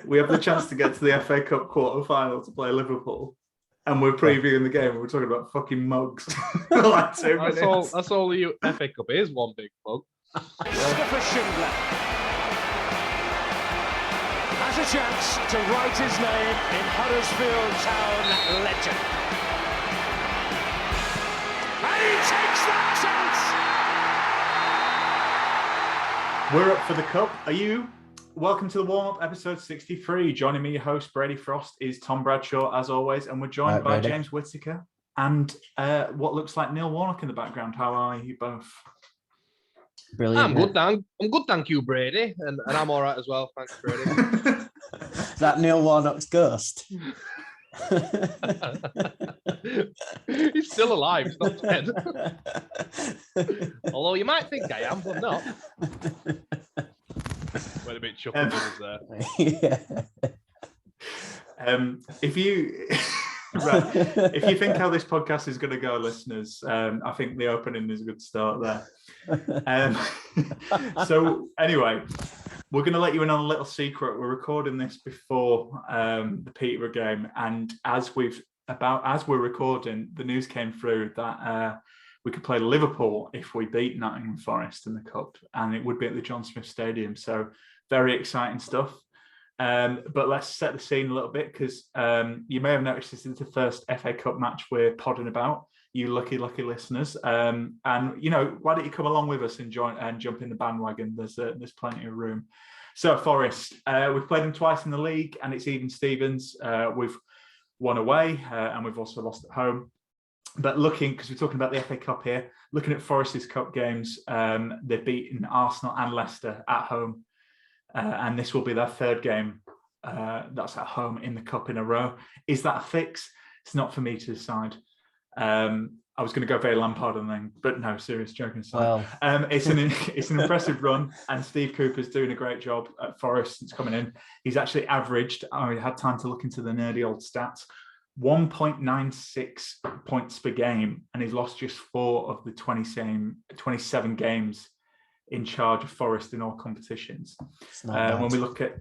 we have the chance to get to the FA Cup quarter-final to play Liverpool, and we're previewing the game, and we're talking about fucking mugs. Like 2 minutes. That's all the FA Cup is, one big mug. Christopher Schindler has a chance to write his name in Huddersfield Town legend. And he takes that chance! We're up for the cup. Are you? Welcome to the warm-up, episode 63. Joining me, your host, Brady Frost, is Tom Bradshaw, as always, and we're joined by James Whittaker and what looks like Neil Warnock in the background. How are you both? Brilliant. I'm good, thank you, Brady, and I'm all right as well. Thanks, Brady. Is that Neil Warnock's ghost? He's still alive, he's not dead. Although you might think I am, but not. Wait a bit, chuckle there. Yeah. If you think how this podcast is going to go, listeners, I think the opening is a good start there. So anyway, we're going to let you in on a little secret. We're recording this before the Peterborough game, and as we're recording, the news came through that we could play Liverpool if we beat Nottingham Forest in the cup, and it would be at the John Smith Stadium. So very exciting stuff. But let's set the scene a little bit, because you may have noticed this is the first FA Cup match we're podding about, you lucky listeners. And you know, why don't you come along with us and join and jump in the bandwagon? There's plenty of room. So Forest, we've played them twice in the league, and it's even Stevens. We've won away, and we've also lost at home. But because we're talking about the FA Cup here, looking at Forest's cup games, they've beaten Arsenal and Leicester at home. And this will be their third game that's at home in the cup in a row. Is that a fix? It's not for me to decide. I was going to go very Lampard and then, but no, serious, joking aside. Well. It's an impressive run, and Steve Cooper's doing a great job at Forest since coming in. He's actually averaged, I had time to look into the nerdy old stats, 1.96 points per game, and he's lost just 4 of the 27 games in charge of Forest in all competitions. When we look at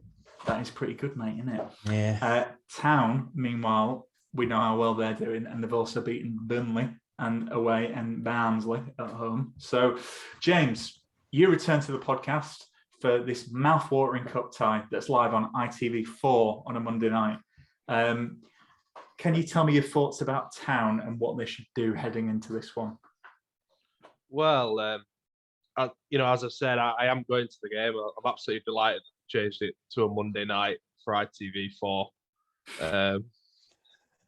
that, is pretty good, mate, isn't it? Yeah. Town, meanwhile, we know how well they're doing, and they've also beaten Burnley and away and Barnsley at home. So, James, you return to the podcast for this mouth-watering cup tie that's live on ITV4 on a Monday night. Can you tell me your thoughts about Town and what they should do heading into this one? Well, as I've said, I am going to the game. I'm absolutely delighted to change it to a Monday night for ITV4.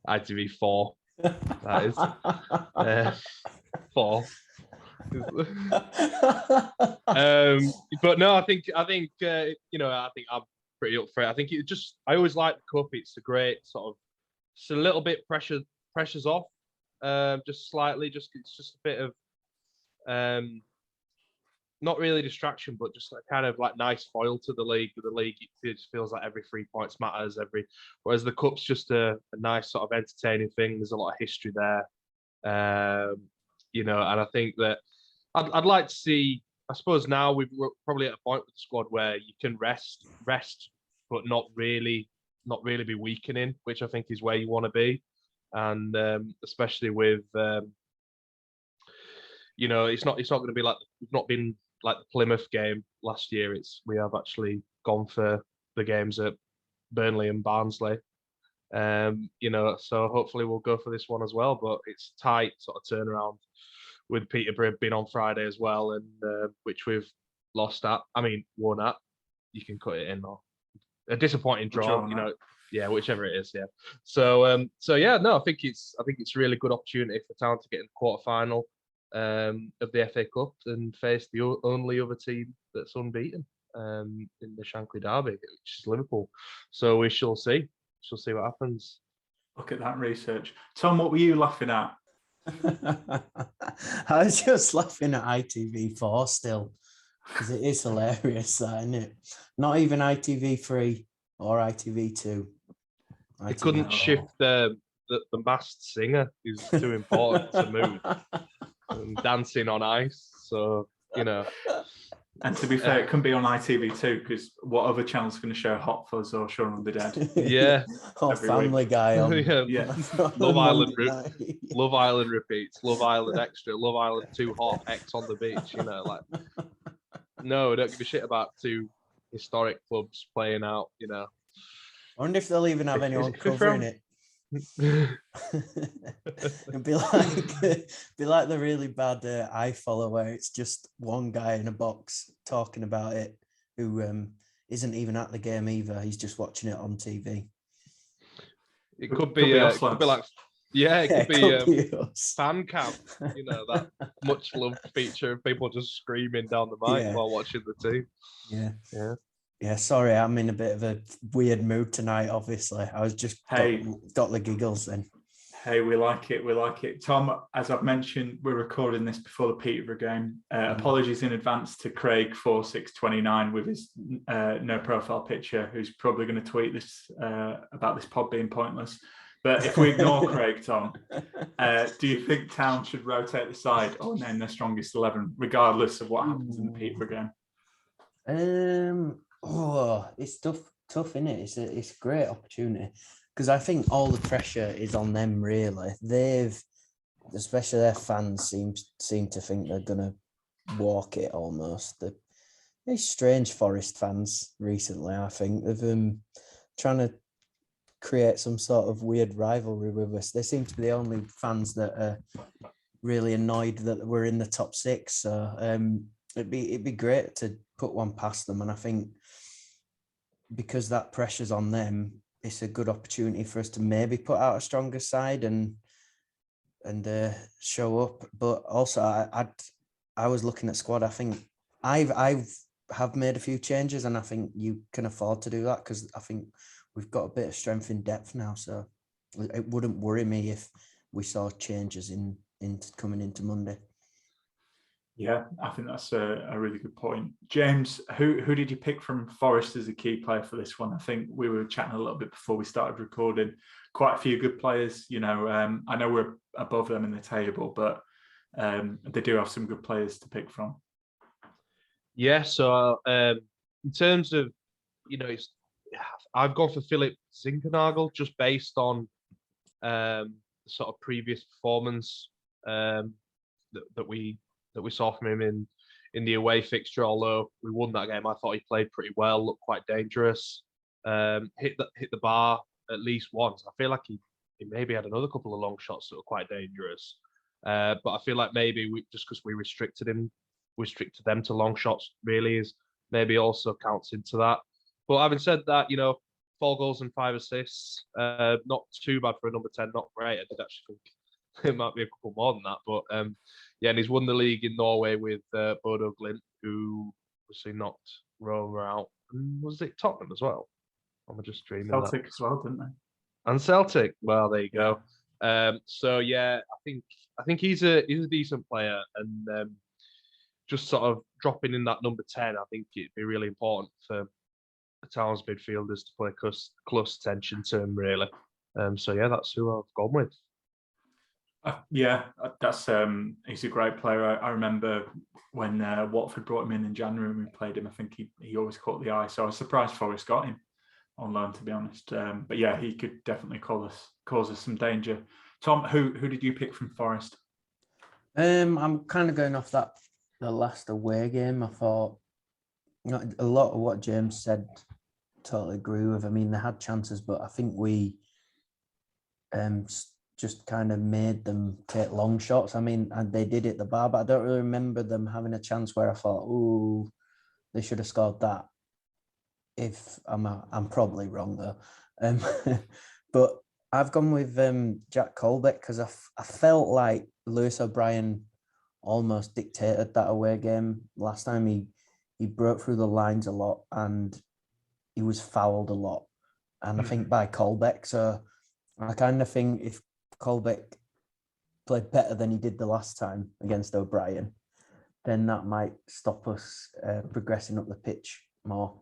ITV4, that is. 4. But no, I think I'm pretty up for it. I think I always like the cup. It's a great sort of, it's a little bit pressure's off, just slightly. It's just a bit of, not really distraction, but just kind of like nice foil to the league. The league, it just feels like every 3 points matters. Whereas the cup's just a nice sort of entertaining thing. There's a lot of history there, and I think that I'd like to see. I suppose now we're probably at a point with the squad where you can rest, but not really be weakening, which I think is where you want to be, and especially with it's not going to be like, we've not been like the Plymouth game last year. We have actually gone for the games at Burnley and Barnsley. So hopefully we'll go for this one as well. But it's tight sort of turnaround with Peterborough being on Friday as well, and which we've won at. You can cut it in, or a disappointing draw. Yeah, whichever it is. Yeah. So I think it's a really good opportunity for Town to get in the quarterfinal of the FA Cup and face the only other team that's unbeaten in the Shankly Derby, which is Liverpool. So we shall see. We'll see what happens. Look at that research. Tom, what were you laughing at? I was just laughing at ITV4 still, because it is hilarious, that, isn't it? Not even ITV3 or ITV2. They couldn't shift the masked singer, who's too important to move. And dancing on ice, so And to be fair, it can be on ITV2 because what other channel's going to show Hot Fuzz or Shaun of the Dead? Yeah. Or Every Family week. Guy on. Yeah. Love Island, Monday night. Love Island repeats, Love Island extra, Love Island too hot, X on the beach. You know, like no, I don't give a shit about two historic clubs playing out. You know, I wonder if they'll even have anyone if you're covering from- it. It'd be like the really bad iFollow where it's just one guy in a box talking about it who isn't even at the game either. He's just watching it on TV. it could be us, it could be lads. like it could Could be be us. fan cam. You know, that much loved feature of people just screaming down the mic Yeah. while watching the team. Yeah. Yeah, sorry, I'm in a bit of a weird mood tonight, obviously. I was just got the giggles then. Hey, we like it. We like it. Tom, as I've mentioned, we're recording this before the Peterborough game. Apologies in advance to Craig 4629 with his no profile picture, who's probably going to tweet this about this pod being pointless. But if we ignore Craig, Tom, do you think Town should rotate the side or name their strongest 11, regardless of what happens in the Peterborough game? It's tough, isn't it? It's a great opportunity because I think all the pressure is on them. Really, especially their fans, seem to think they're gonna walk it almost. They're strange Forest fans recently. I think they've trying to create some sort of weird rivalry with us. They seem to be the only fans that are really annoyed that we're in the top six. So it'd be great to put one past them, and I think because that pressure's on them, it's a good opportunity for us to maybe put out a stronger side and show up. But also, I was looking at squad. I think I have made a few changes, and I think you can afford to do that because I think we've got a bit of strength in depth now. So it wouldn't worry me if we saw changes in coming into Monday. Yeah, I think that's a really good point. James, who did you pick from Forest as a key player for this one? I think we were chatting a little bit before we started recording. Quite a few good players. You know, I know we're above them in the table, but they do have some good players to pick from. Yeah, so in terms of, you know, I've gone for Philip Zinkernagel just based on sort of previous performance that we saw from him in the away fixture. Although we won that game, I thought he played pretty well, looked quite dangerous, hit the bar at least once. I feel like he maybe had another couple of long shots that were quite dangerous. But I feel like maybe just because we restricted them to long shots really is maybe also counts into that. But having said that, you know, 4 goals and 5 assists, not too bad for a number 10, not great. I did actually think it might be a couple more than that. But yeah, and he's won the league in Norway with Bodo Glimt, who obviously knocked Roma out. And was it Tottenham as well? Am I just dreaming? Celtic as well, didn't they? And Celtic. Well, there you go. So yeah, I think he's a decent player, and just sort of dropping in that number 10, I think it'd be really important for the Town's midfielders to play close attention to him, really. So yeah, that's who I've gone with. Yeah, that's he's a great player. I remember when Watford brought him in January and we played him. I think he always caught the eye. So I was surprised Forest got him on loan, to be honest. But yeah, he could definitely cause us some danger. Tom, who did you pick from Forest? I'm kind of going off the last away game. I thought a lot of what James said, totally agree with. I mean, they had chances, but I think we just kind of made them take long shots. I mean, and they did it the bar, but I don't really remember them having a chance where I thought, "Ooh, they should have scored that." If I'm probably wrong though, but I've gone with Jack Colbeck because I felt like Lewis O'Brien almost dictated that away game last time. He broke through the lines a lot and he was fouled a lot, and I think by Colbeck. So I kind of think if Colbeck played better than he did the last time against O'Brien, then that might stop us progressing up the pitch more.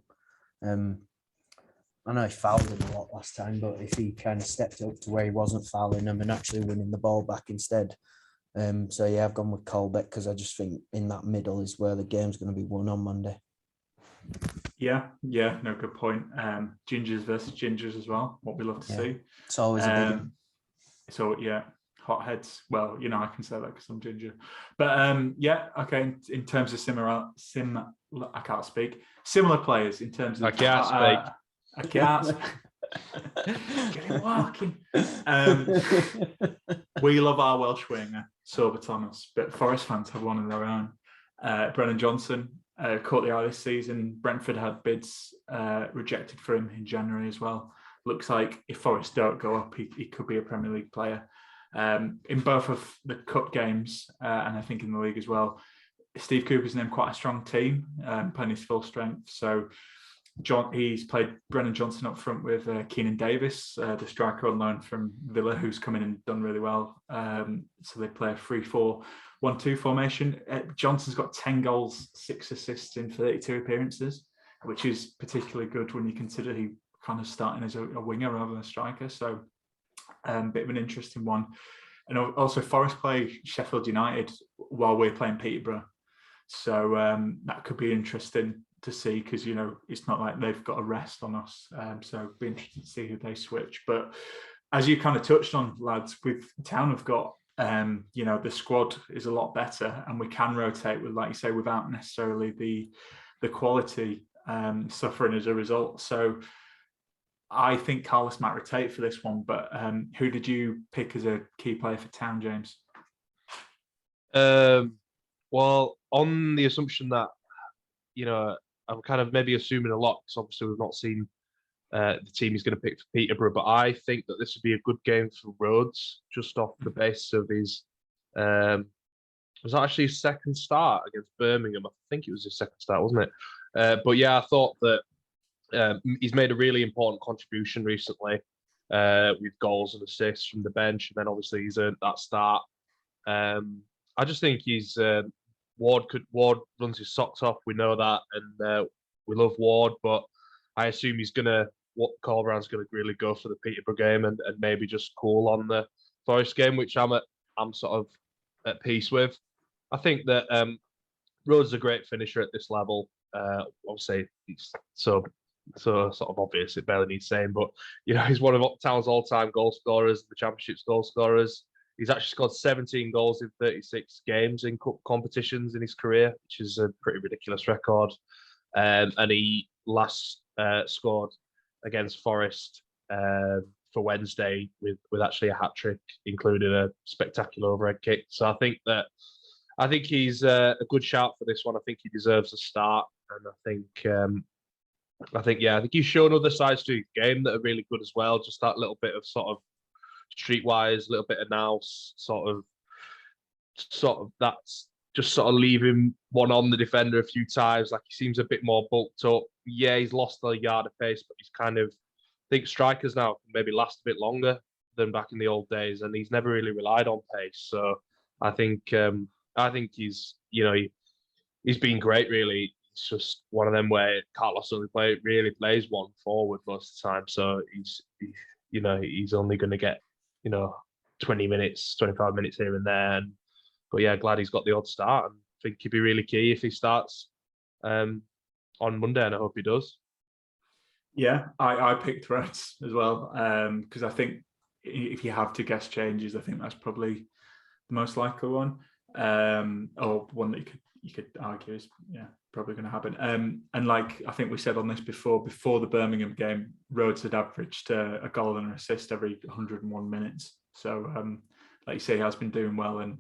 I know he fouled him a lot last time, but if he kind of stepped up to where he wasn't fouling them and actually winning the ball back instead, So yeah, I've gone with Colbeck because I just think in that middle is where the game's going to be won on Monday. Yeah, no, good point. Gingers versus gingers as well. What we love to see. It's always a big one. So yeah, hotheads. Well, I can say that because I'm ginger. But okay. In terms of I can't speak. Similar players in terms of I can't speak. I can't. Get him walking. We love our Welsh winger, Sorba Thomas, but Forest fans have one of their own. Brennan Johnson caught the eye this season. Brentford had bids rejected for him in January as well. Looks like if Forest don't go up, he could be a Premier League player. In both of the cup games, and I think in the league as well, Steve Cooper's named quite a strong team, playing his full strength. So he's played Brennan Johnson up front with Keenan Davis, the striker on loan from Villa, who's come in and done really well. So they play a 3-4-1-2 formation. Johnson's got 10 goals, 6 assists in 32 appearances, which is particularly good when you consider he kind of starting as a winger rather than a striker. So bit of an interesting one. And also Forest play Sheffield United while we're playing Peterborough. So that could be interesting to see because, it's not like they've got a rest on us. So it'd be interesting to see who they switch. But as you kind of touched on, lads, with Town have got, the squad is a lot better and we can rotate with, like you say, without necessarily the quality suffering as a result. So I think Carlos might rotate for this one, but who did you pick as a key player for Town, James? Well, on the assumption that, I'm kind of maybe assuming a lot because obviously we've not seen the team he's going to pick for Peterborough, but I think that this would be a good game for Rhodes just off the basis of his, was that actually his second start against Birmingham? I think it was his second start, wasn't it? But yeah, I thought that he's made a really important contribution recently with goals and assists from the bench, and then obviously he's earned that start. I just think he's Ward runs his socks off. We know that, and we love Ward, but I assume Corberan's going to really go for the Peterborough game and maybe just cool on the Forest game, which I'm sort of at peace with. I think that Rhodes is a great finisher at this level. Obviously, it's so sort of obvious, it barely needs saying, but he's one of Town's all-time goal scorers, the Championship's goal scorers. He's actually scored 17 goals in 36 games in cup competitions in his career, which is a pretty ridiculous record. And he last scored against Forest for Wednesday with actually a hat trick, including a spectacular overhead kick. So I think he's a good shout for this one. I think he deserves a start, and I think he's shown other sides to his game that are really good as well. Just that little bit of sort of streetwise, a little bit of nous, sort of that's just sort of leaving one on the defender a few times. Like he seems a bit more bulked up. Yeah, he's lost a yard of pace, but he's kind of, I think strikers now can maybe last a bit longer than back in the old days, and he's never really relied on pace. So I think he's he's been great really. It's just one of them where Carlos only really plays one forward most of the time. So he's only going to get 20 minutes, 25 minutes here and there. But yeah, glad he's got the odd start, and I think he'd be really key if he starts on Monday, and I hope he does. Yeah, I picked Rhodes as well because I think if you have to guess changes, I think that's probably the most likely one, or one that you could argue is probably going to happen. And like I think we said on this before the Birmingham game, Rhodes had averaged a goal and an assist every 101 minutes. So like you say, he has been doing well, and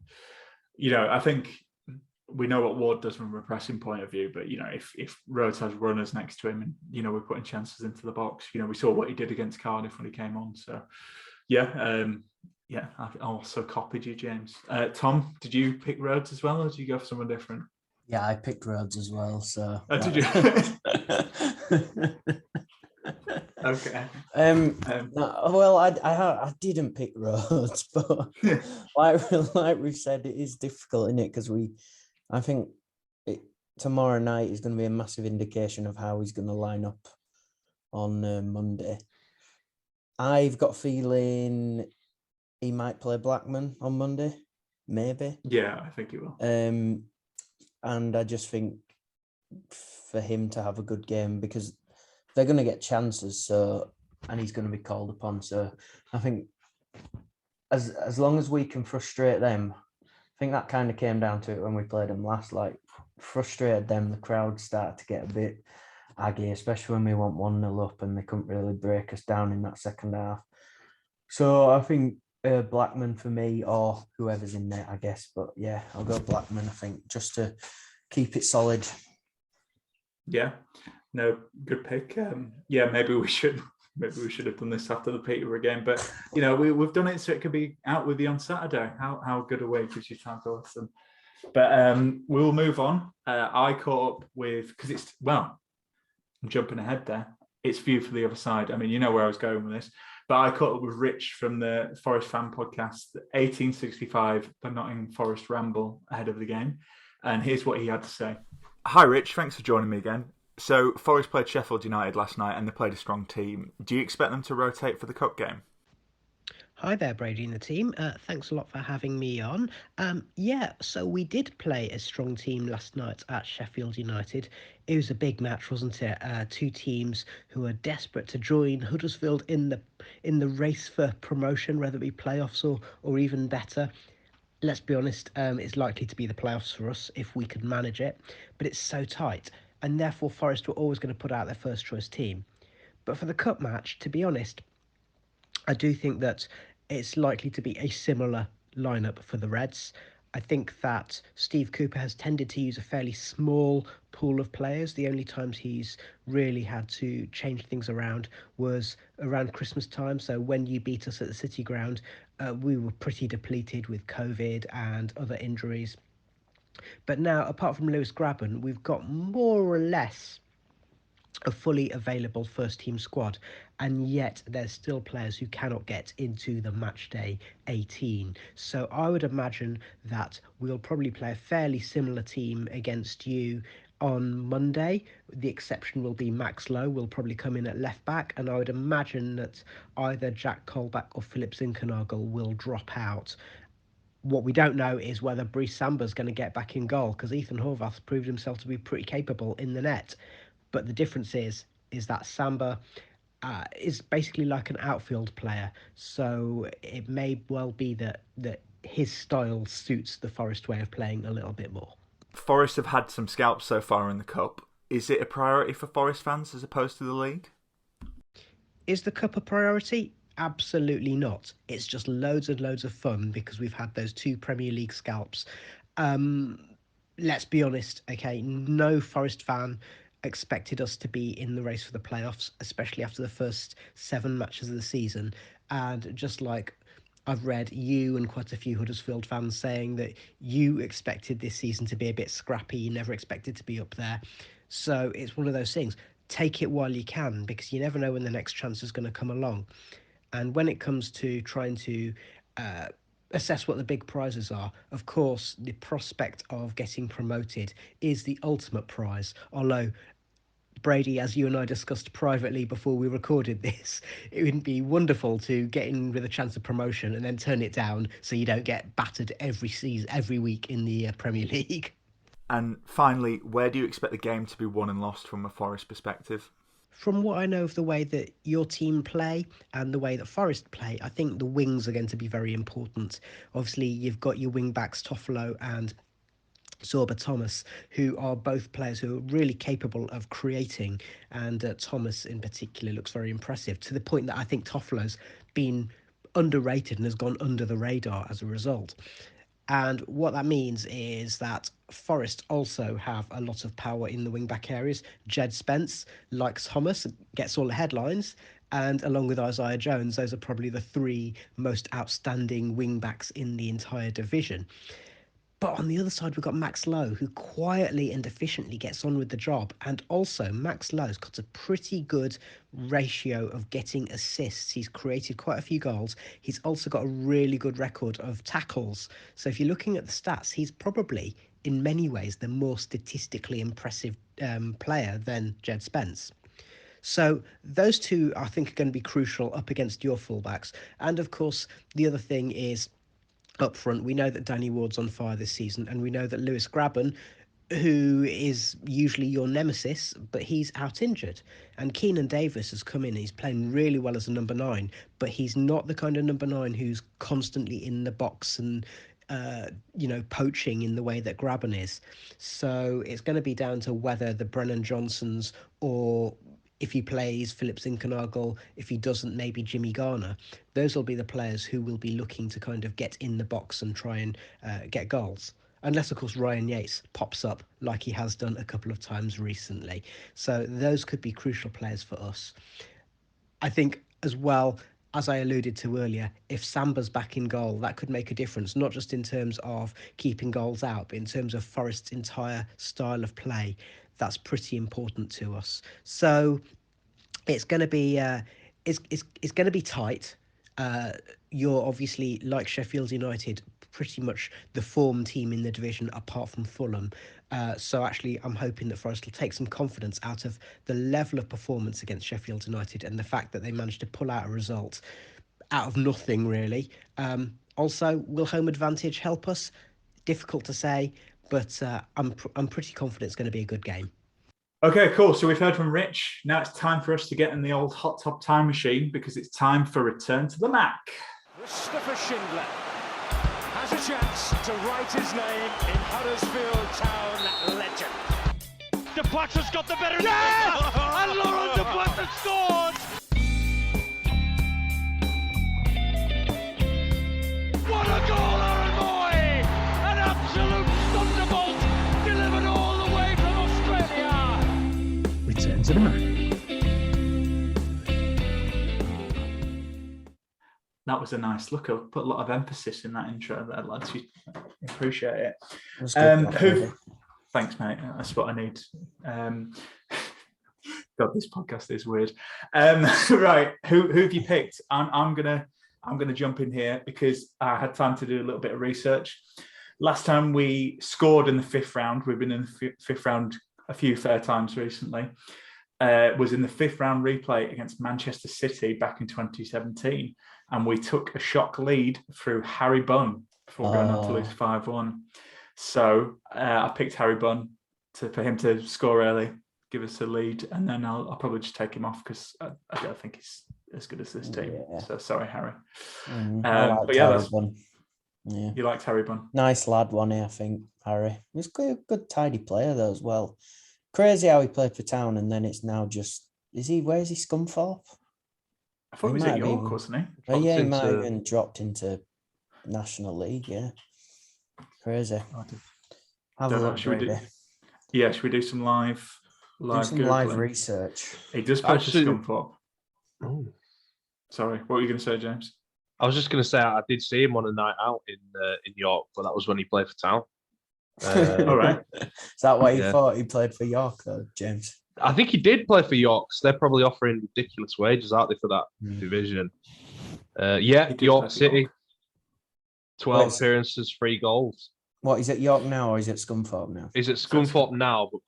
I think we know what Ward does from a pressing point of view, but if Rhodes has runners next to him, and we're putting chances into the box, we saw what he did against Cardiff when he came on. So I also copied you, James. Tom, did you pick Rhodes as well, or did you go for someone different? Yeah, I picked Rhodes as well. So did you? Okay. Well, I didn't pick Rhodes, but like we've said, it is difficult, isn't it? Because I think tomorrow night is going to be a massive indication of how he's going to line up on Monday. I've got a feeling he might play Blackman on Monday. maybe. Yeah, I think he will. And I just think for him to have a good game, because they're going to get chances, and he's going to be called upon. So I think as long as we can frustrate them, I think that kind of came down to it when we played them last. Like, frustrated them, the crowd started to get a bit aggy, especially when we went 1-0 up and they couldn't really break us down in that second half. So I think Blackman for me, or whoever's in there, I guess. But yeah, I'll go Blackman, I think, just to keep it solid. Yeah, no, good pick. Yeah, maybe we should have done this after the Peterborough game, but we've done it so it could be out with you on Saturday. How good a way gives you time to listen. But we'll move on. I caught up with, because I'm jumping ahead there. It's View for the Other Side. I mean, you know where I was going with this. But I caught up with Rich from the Forest fan podcast, 1865, the Nottingham Forest Ramble ahead of the game. And here's what he had to say. Hi, Rich. Thanks for joining me again. So, Forest played Sheffield United last night and they played a strong team. Do you expect them to rotate for the cup game? Hi there, Brady and the team. Thanks a lot for having me on. So we did play a strong team last night at Sheffield United. It was a big match, wasn't it? Two teams who are desperate to join Huddersfield in the race for promotion, whether it be playoffs or even better. Let's be honest, it's likely to be the playoffs for us if we could manage it, but it's so tight, and therefore Forest were always going to put out their first choice team. But for the cup match, to be honest, I do think that it's likely to be a similar lineup for the Reds. I think that Steve Cooper has tended to use a fairly small pool of players. The only times he's really had to change things around was around Christmas time. So when you beat us at the City Ground, we were pretty depleted with COVID and other injuries. But now, apart from Lewis Grabban, we've got more or less a fully available first team squad, and yet there's still players who cannot get into the match day 18. So I would imagine that we'll probably play a fairly similar team against you on Monday. The exception will be Max Lowe will probably come in at left back, and I would imagine that either Jack Colback or Philip Zinkernagel will drop out. What we don't know is whether Brice Samba's going to get back in goal, because Ethan Horvath proved himself to be pretty capable in the net. But the difference is that Samba is basically like an outfield player. So it may well be that his style suits the Forest way of playing a little bit more. Forest have had some scalps so far in the Cup. Is it a priority for Forest fans as opposed to the league? Is the Cup a priority? Absolutely not. It's just loads and loads of fun because we've had those two Premier League scalps. Let's be honest, okay? No Forest fan expected us to be in the race for the playoffs, especially after the first 7 matches of the season. And just like I've read you and quite a few Huddersfield fans saying that you expected this season to be a bit scrappy, you never expected to be up there. So it's one of those things. Take it while you can, because you never know when the next chance is going to come along. And when it comes to trying to assess what the big prizes are, of course, the prospect of getting promoted is the ultimate prize. Although, Brady, as you and I discussed privately before we recorded this, it would be wonderful to get in with a chance of promotion and then turn it down so you don't get battered every week in the Premier League. And finally, where do you expect the game to be won and lost from a Forest perspective? From what I know of the way that your team play and the way that Forest play, I think the wings are going to be very important. Obviously, you've got your wing backs, Toffolo and Zorba Thomas, who are both players who are really capable of creating, and Thomas in particular looks very impressive, to the point that I think Toffolo's been underrated and has gone under the radar as a result. And what that means is that Forest also have a lot of power in the wing-back areas. Jed Spence, like Thomas, gets all the headlines. And along with Isaiah Jones, those are probably the 3 most outstanding wing-backs in the entire division. But on the other side, we've got Max Lowe, who quietly and efficiently gets on with the job. And also, Max Lowe's got a pretty good ratio of getting assists. He's created quite a few goals. He's also got a really good record of tackles. So if you're looking at the stats, he's probably, in many ways, the more statistically impressive player than Jed Spence. So those two, I think, are going to be crucial up against your fullbacks. And of course, the other thing is up front. We know that Danny Ward's on fire this season, and we know that Lewis Grabban, who is usually your nemesis, but he's out injured. And Keenan Davis has come in. He's playing really well as a number 9, but he's not the kind of number 9 who's constantly in the box and poaching in the way that Grabban is. So it's going to be down to whether the Brennan Johnsons, or if he plays Philip Zinkenagel, if he doesn't, maybe Jimmy Garner. Those will be the players who will be looking to kind of get in the box and try and get goals. Unless, of course, Ryan Yates pops up like he has done a couple of times recently. So those could be crucial players for us. I think as well, as I alluded to earlier, if Samba's back in goal, that could make a difference, not just in terms of keeping goals out, but in terms of Forest's entire style of play. That's pretty important to us. So it's going to be it's going to be tight. You're obviously, like Sheffield United, pretty much the form team in the division apart from Fulham. So actually, I'm hoping that Forest will take some confidence out of the level of performance against Sheffield United and the fact that they managed to pull out a result out of nothing, really. Also, will home advantage help us? Difficult to say, but I'm pretty confident it's going to be a good game. Okay, cool. So we've heard from Rich. Now it's time for us to get in the old hot top time machine because it's time for Return to the Mac. Christopher Schindler has a chance to write his name in Huddersfield Town legend. De Potter's got the better. Yeah! And Laurent De Potter scored! What a goal, Aaron Moy! An absolute thunderbolt delivered all the way from Australia. Return to the Mac. That was a nice look. I put a lot of emphasis in that intro there, lads. You appreciate it. Thanks, mate. That's what I need. God, this podcast is weird. Right, who have you picked? I'm gonna jump in here because I had time to do a little bit of research. Last time we scored in the 5th round, we've been in the 5th round a few fair times recently. Was in the 5th round replay against Manchester City back in 2017. And we took a shock lead through Harry Bunn before going on to lose 5-1. So I picked Harry Bunn for him to score early, give us a lead, and then I'll probably just take him off because I don't think he's as good as this team. Yeah. So sorry, Harry. But yeah, Harry Bunn. Yeah. You liked Harry Bunn? Nice lad, wasn't he? I think Harry. He's a good, tidy player though as well. Crazy how he played for Town, and then it's now just where is he Scunthorpe? I thought he was at York, wasn't he? Oh, yeah, he might have even dropped into National League, yeah. Crazy. Have a look, should we do some live research? He does play for Scunthorpe. Oh. Sorry, what were you going to say, James? I was just going to say I did see him on a night out in York, but that was when he played for Town. All right. Is that why you thought he played for York, though, James? I think he did play for York. They're probably offering ridiculous wages, aren't they, for that division? York City. 12 appearances, 3 goals. What, is it York now or is it Scunthorpe now? He's at Scunthorpe now, but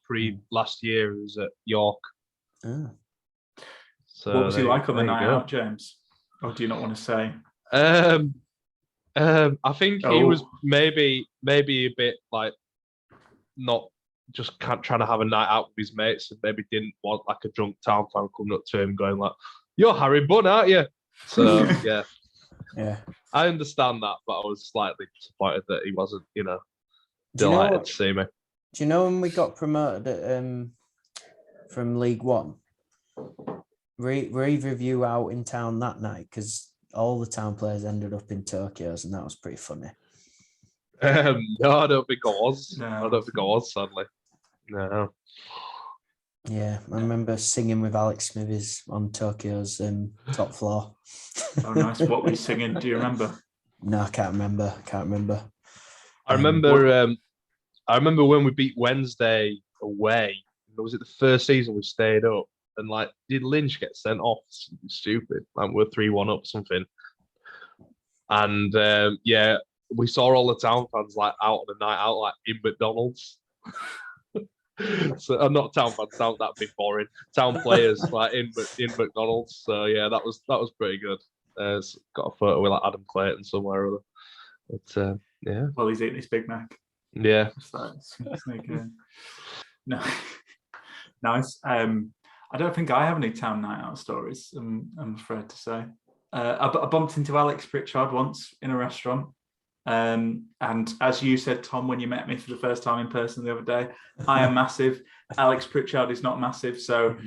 last year he was at York. Oh. So what was he like on the night out, James? Or do you not want to say? I think he was maybe a bit like not just trying to have a night out with his mates, and maybe didn't want like a drunk Town fan coming up to him going like, "You're Harry Bunn, aren't you?" So yeah, I understand that, but I was slightly disappointed that he wasn't, delighted to see me. Do you know when we got promoted from League One? Were either of you out in Town that night? Because all the Town players ended up in Tokyo's, and that was pretty funny. No, I don't think I was. No. I don't think I was, sadly. No. Yeah, I remember singing with Alex Smithies on Tokyo's top floor. Oh, nice. What were you singing? Do you remember? No, I can't remember. I remember when we beat Wednesday away. Was it the first season we stayed up? And did Lynch get sent off? Something stupid. We're 3-1 up something. And we saw all the Town fans out on a night out in McDonald's. So I'm not Town fans. That'd be boring. Town players in McDonald's. So yeah, that was pretty good. Got a photo with Adam Clayton somewhere or other. But yeah, Well, he's eating his Big Mac. yeah. Sneak in. No, nice. I don't think I have any town night out stories. I'm afraid to say. I bumped into Alex Pritchard once in a restaurant. And as you said, Tom, when you met me for the first time in person the other day, I am massive. Alex Pritchard is not massive, so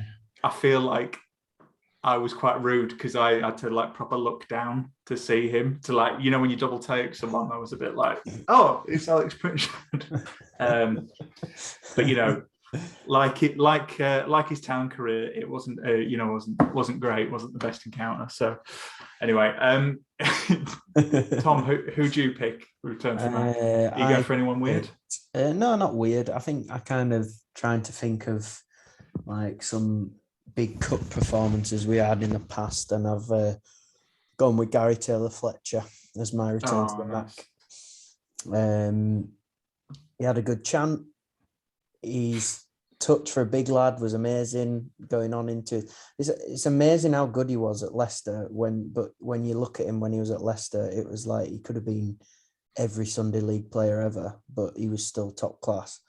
I feel like I was quite rude because I had to like proper look down to see him. To like, you know, when you double take someone, I was a bit like, oh, it's Alex Pritchard. But you know, like his town career, it wasn't wasn't great, wasn't the best encounter. So anyway, Tom, who do you pick? Return from that. Do you go for anyone weird? No, not weird. I think I kind of trying to think of like some big cup performances we had in the past, and I've gone with Gary Taylor-Fletcher as my return to the Mac. He had a good chant. His touch for a big lad was amazing. Going on into it's amazing how good he was at Leicester. But when you look at him when he was at Leicester, it was like he could have been every Sunday League player ever, but he was still top class.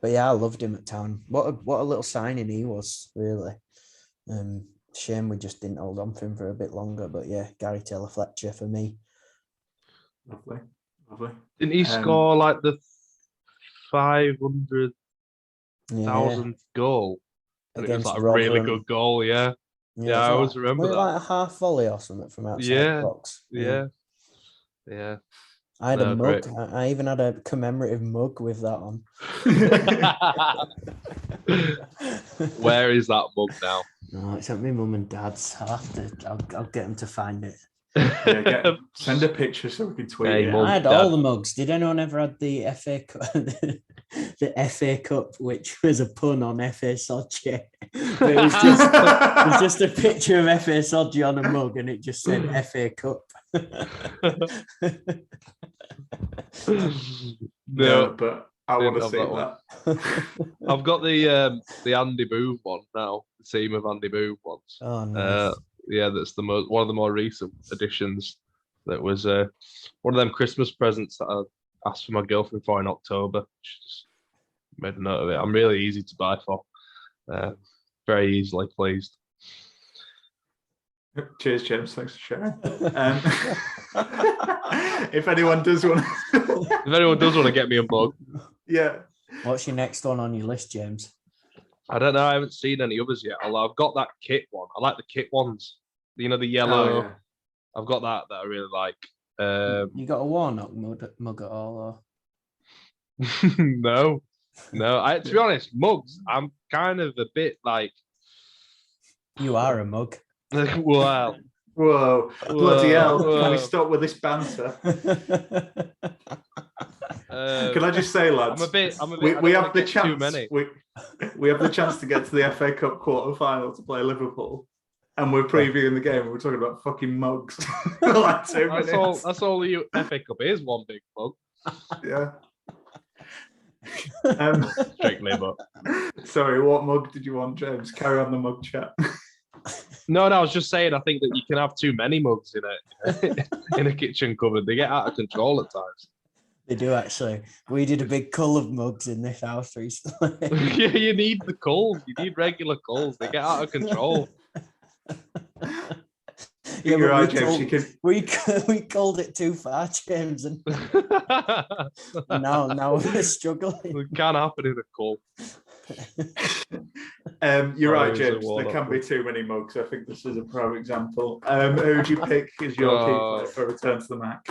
But yeah, I loved him at Town. What a little signing he was, really. Shame we just didn't hold on for him for a bit longer. But yeah, Gary Taylor-Fletcher for me. Lovely. Didn't he score like the 500,000th goal? And it was like a really good goal, yeah. Yeah, I always remember that. Like a half volley or something from outside the box. Yeah. I had a mug. I even had a commemorative mug with that on. Where is that mug now? No, it's at my mum and dad's. I'll get them to find it. Yeah, send a picture so we can tweet it. I had all the mugs. Did anyone ever have the FA Cup, the FA Cup, which was a pun on FA Sochi? But it was just a picture of FA Sochi on a mug, and it just said FA Cup. No, but I want to see that. I've got the Andy Boove one now. The team of Andy Boove ones. Oh, nice. Yeah, that's one of the more recent additions. That was one of them Christmas presents that I asked for my girlfriend for in October. She just made a note of it. I'm really easy to buy for. Very easily pleased. Cheers, James. Thanks for sharing. If anyone does want to get me a mug, yeah. What's your next one on your list, James? I don't know. I haven't seen any others yet. Although I've got that kit one. I like the kit ones. You know, the yellow. Oh, yeah. I've got that I really like. You got a Warnock mug at all? Or? No. To be honest, mugs. I'm kind of a bit like. You are a mug. Wow. Whoa. Bloody hell. Can we stop with this banter? Can I just say, lads? We have the chance. Too many. We have the chance to get to the FA Cup quarter-final to play Liverpool, and we're previewing the game. And we're talking about fucking mugs. Like 2 minutes. That's all the FA Cup is. One big mug. Yeah. Strictly, but sorry. What mug did you want, James? Carry on the mug chat. No, I was just saying. I think that you can have too many mugs in a kitchen cupboard. They get out of control at times. They do, actually. We did a big cull of mugs in this house recently. Yeah, you need the culls. You need regular culls. They get out of control. Yeah, you're right, James. We called it too far, James, and now we're struggling. It can happen in a cull. You're right, James. There can be too many mugs. I think this is a prime example. Who do you pick as your key player for Return to the Mac?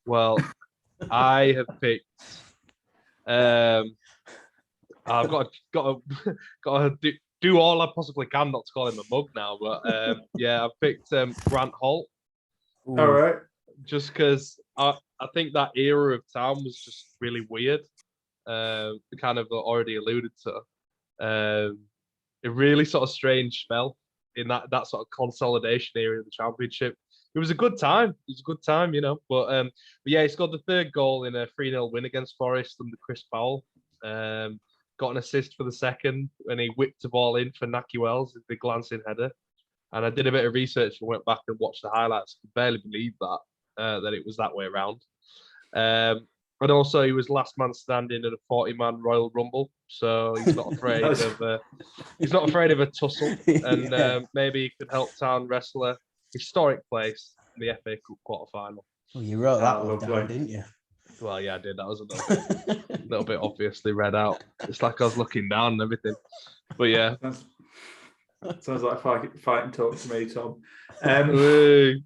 Well, I have picked. I've got to do all I possibly can not to call him a mug now, but yeah, I've picked Grant Holt. All right. Just because I think that era of Town was just really weird. Kind of already alluded to. A really sort of strange spell in that sort of consolidation era of the Championship. It was a good time. It was a good time, you know. But yeah, he scored the third goal in a 3-0 win against Forest under Chris Powell. Got an assist for the second when he whipped the ball in for Naki Wells, the glancing header. And I did a bit of research and went back and watched the highlights. I could barely believe that it was that way around. And also, he was last man standing in a 40-man Royal Rumble, so he's not afraid of a tussle. And maybe he could help Town wrestle a historic place in the FA Cup quarter-final. Well, you wrote that one lovely. down, didn't you? Well, yeah, I did. That was a little bit obviously read out. It's like I was looking down and everything. But yeah. Sounds like fighting talk to me, Tom. Hey.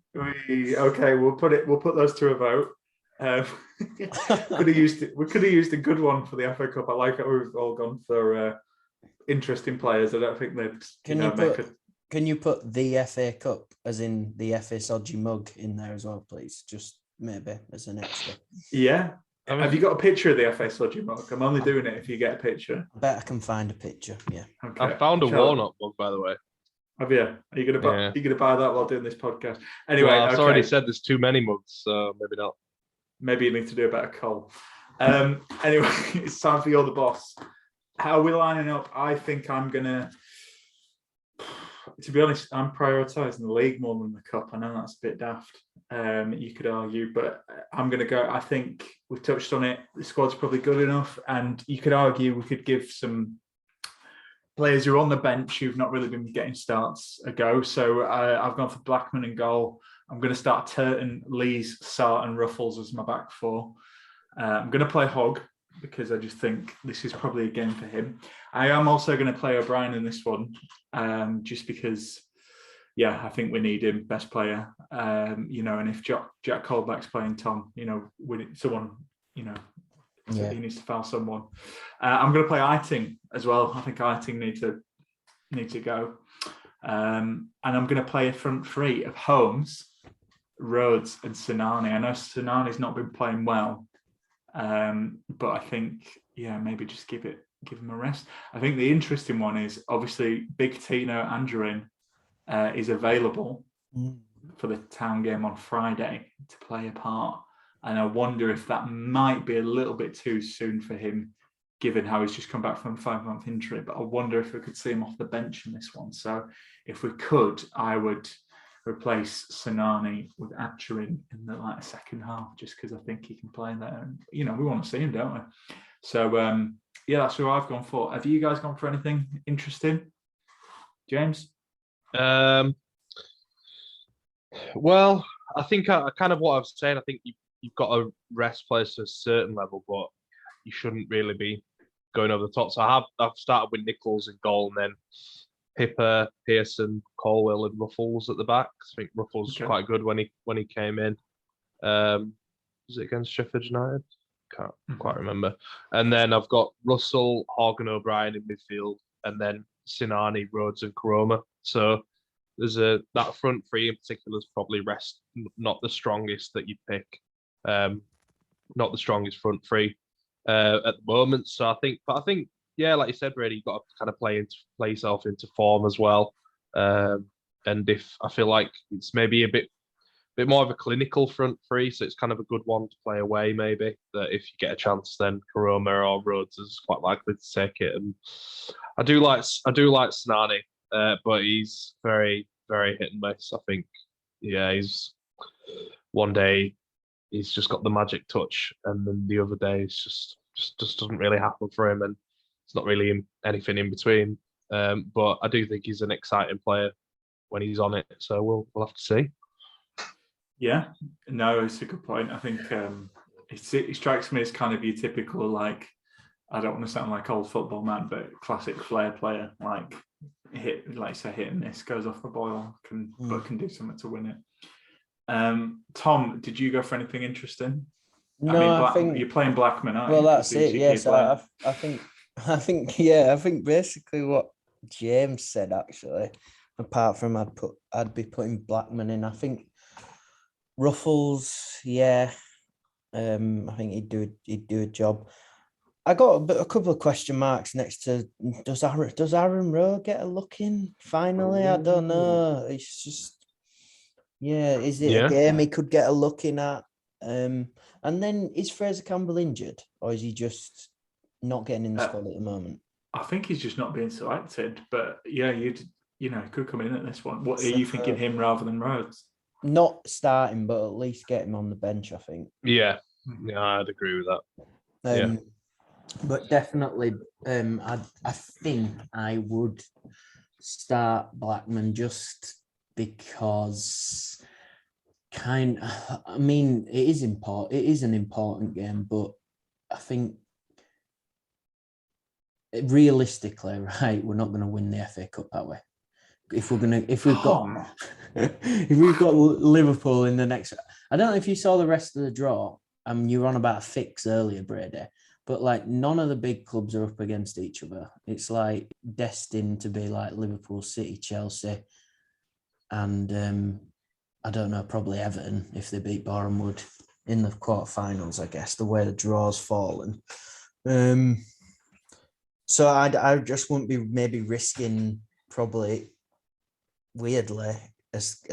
Okay, we'll put those to a vote. We could have used a good one for the FA Cup. I like it. We've all gone for interesting players. I don't think they'd. Can you put the FA Cup, as in the FA Sodgy mug, in there as well, please? Just maybe as an extra. Yeah. Have you got a picture of the FA Sodgy mug? I'm only doing it if you get a picture. I bet I can find a picture. Yeah. Okay. I found a Warnock mug, by the way. Have you? Are you gonna buy that while doing this podcast? Anyway, I've already said there's too many mugs, so maybe not. Maybe you need to do a better call. Anyway, it's time for You're the Boss. How are we lining up? I think I'm gonna. To be honest, I'm prioritising the league more than the cup. I know that's a bit daft. You could argue, but I'm going to go. I think we've touched on it. The squad's probably good enough, and you could argue we could give some players who are on the bench who've not really been getting starts a go. So I've gone for Blackman in goal. I'm going to start Turton, Lees, Sart, and Ruffles as my back four. I'm going to play Hogg because I just think this is probably a game for him. I am also going to play O'Brien in this one, just because, yeah, I think we need him, best player. And if Jack Colback's playing Tom, someone, he needs to foul someone. I'm going to play Eiting as well. I think Eiting need to go. And I'm going to play a front three of Holmes, Rhodes, and Sinani. I know Sinani's not been playing well. But I think, maybe just give him a rest. I think the interesting one is obviously Big Tino Andrew is available for the Town game on Friday to play a part. And I wonder if that might be a little bit too soon for him, given how he's just come back from a 5-month injury. But I wonder if we could see him off the bench in this one. So if we could, I would replace Sinani with Abchurin in the second half, just because I think he can play there. And, we want to see him, don't we? So, that's who I've gone for. Have you guys gone for anything interesting? James? Well, I think kind of what I was saying, I think you've got to rest players to a certain level, but you shouldn't really be going over the top. So I've started with Nichols in goal, and then Pippa, Pearson, Colwell, and Ruffles at the back. I think Ruffles was quite good when he came in. Was it against Sheffield United? Can't quite remember. And then I've got Russell, Hogg, and O'Brien in midfield, and then Sinani, Rhodes, and Koroma. So there's that front three in particular is probably not the strongest that you pick, not the strongest front three at the moment. So I think, yeah, like you said, Brady, you've got to kind of play yourself into form as well. And if I feel like it's maybe a bit more of a clinical front three, so it's kind of a good one to play away. Maybe that if you get a chance, then Koroma or Rhodes is quite likely to take it. And I do like Sinani, but he's very, very hit and miss. I think, he's one day he's just got the magic touch, and then the other day it's just doesn't really happen for him, and it's not really anything in between. But I do think he's an exciting player when he's on it. So we'll have to see. Yeah, no, it's a good point. I think it strikes me as kind of your typical, I don't want to sound like old football man, but classic flair player, hit and miss, goes off the boil, but can do something to win it. Tom, did you go for anything interesting? No, I think you're playing Blackman, aren't you? Well, that's it. Yes, I think basically what James said, actually, apart from I'd be putting Blackman in. I think Ruffles, I think he'd do a job. I got a couple of question marks next to does Aaron Rowe get a look in finally? I don't know. It's just is it a game he could get a look in at? And then is Fraser Campbell injured, or is he just not getting in the squad at the moment? I think he's just not being selected. But could come in at this one. What are you thinking, him rather than Rhodes? Not starting, but at least get him on the bench, I think. Yeah, I'd agree with that. But definitely, I think I would start Blackman just because it is important. It is an important game, but I think realistically, right, we're not going to win the FA Cup that way. If we've got Liverpool in the next, I don't know if you saw the rest of the draw. You were on about a fix earlier, Brady, but like none of the big clubs are up against each other. It's like destined to be like Liverpool, City, Chelsea, and I don't know, probably Everton if they beat Bournemouth in the quarterfinals. I guess the way the draw's fallen. So I just wouldn't be maybe risking probably. Weirdly, as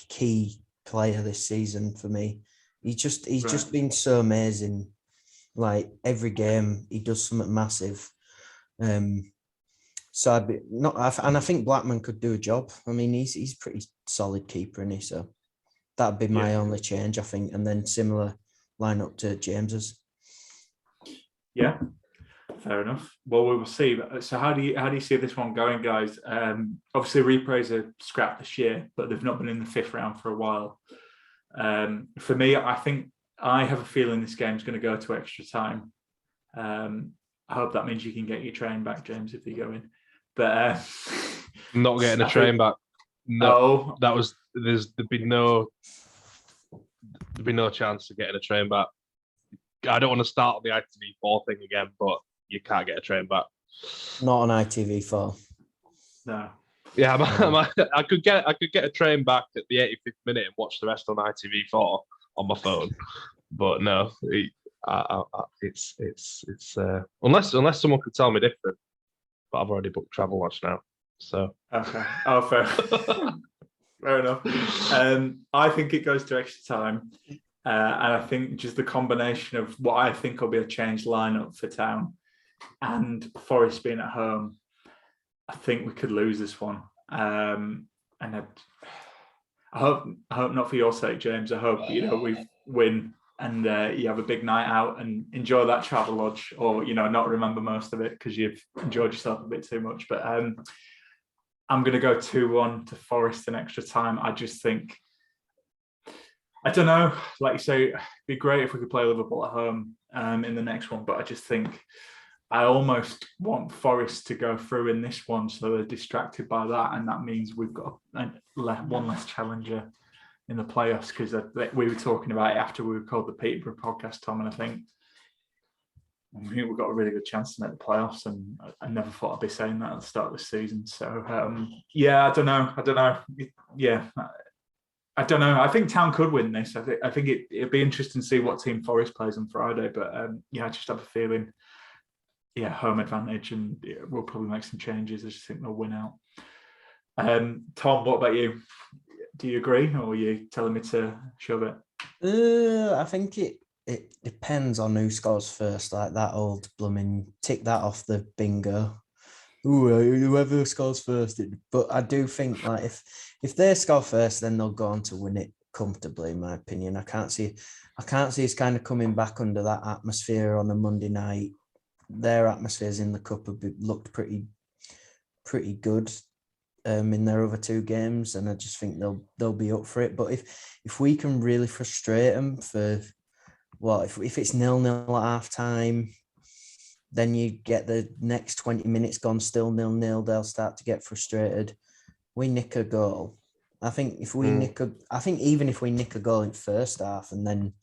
key player this season for me, he's just been so amazing. Like every game, he does something massive. So I'd be not, and I think Blackman could do a job. I mean, he's pretty solid keeper, isn't he? So that'd be my only change, I think, and then similar lineup to James's. Yeah. Fair enough. Well, we will see. So how do you see this one going, guys? Obviously, replays are scrapped this year, but they've not been in the fifth round for a while. For me, I think I have a feeling this game's going to go to extra time. I hope that means you can get your train back, James, if you go in. But not getting a train back. No, there'd be no chance of getting a train back. I don't want to start on the ITV4 thing again, but you can't get a train back. Not on ITV4. No. Yeah, I could get a train back at the 85th minute and watch the rest on ITV4 on my phone, but no, it's unless someone could tell me different. But I've already booked travel watch now, so okay. Oh, fair. Fair enough. I think it goes to extra time, and I think just the combination of what I think will be a changed lineup for Town and Forest being at home, I think we could lose this one. And I hope not for your sake, James. I hope we win and you have a big night out and enjoy that travel lodge, or not remember most of it because you've enjoyed yourself a bit too much. But I'm going to go 2-1 to Forest in extra time. I just think, I don't know, like you say, it'd be great if we could play Liverpool at home in the next one, but I just think I almost want Forest to go through in this one so they're distracted by that, and that means we've got one less challenger in the playoffs, because we were talking about it after we recorded the Peterborough podcast, Tom, and I think we've got a really good chance to make the playoffs, and I never thought I'd be saying that at the start of the season. So, I don't know. Yeah, I don't know. I think Town could win this. I think it'd be interesting to see what team Forest plays on Friday, but I just have a feeling, home advantage, and we'll probably make some changes. I just think they'll win out. Tom, what about you? Do you agree, or are you telling me to shove it? I think it depends on who scores first, like that old blooming tick that off the bingo. Ooh, whoever scores first. But I do think like if they score first, then they'll go on to win it comfortably, in my opinion. I can't see us kind of coming back under that atmosphere on a Monday night. Their atmospheres in the cup have looked pretty good in their other two games, and I just think they'll be up for it. But if we can really frustrate them for if it's 0-0 at half time, then you get the next 20 minutes gone still 0-0, they'll start to get frustrated. We nick a goal. I think even if we nick a goal in first half and then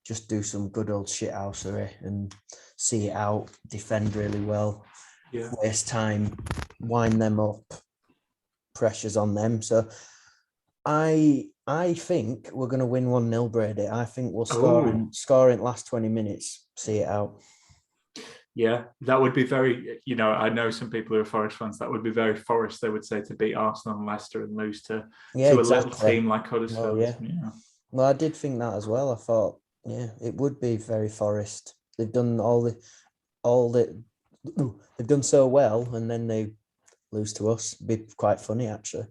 just do some good old shithousery and see it out, defend really well, waste time, wind them up, pressures on them. So I think we're going to win 1-0, Brady. I think we'll score in last 20 minutes, see it out. Yeah, that would be very, I know some people who are Forest fans, that would be very Forest, they would say, to beat Arsenal and Leicester and lose to a little team like Huddersfield. Well, I did think that as well. I thought, it would be very Forest. They've done they've done so well, and then they lose to us. It'd be quite funny, actually.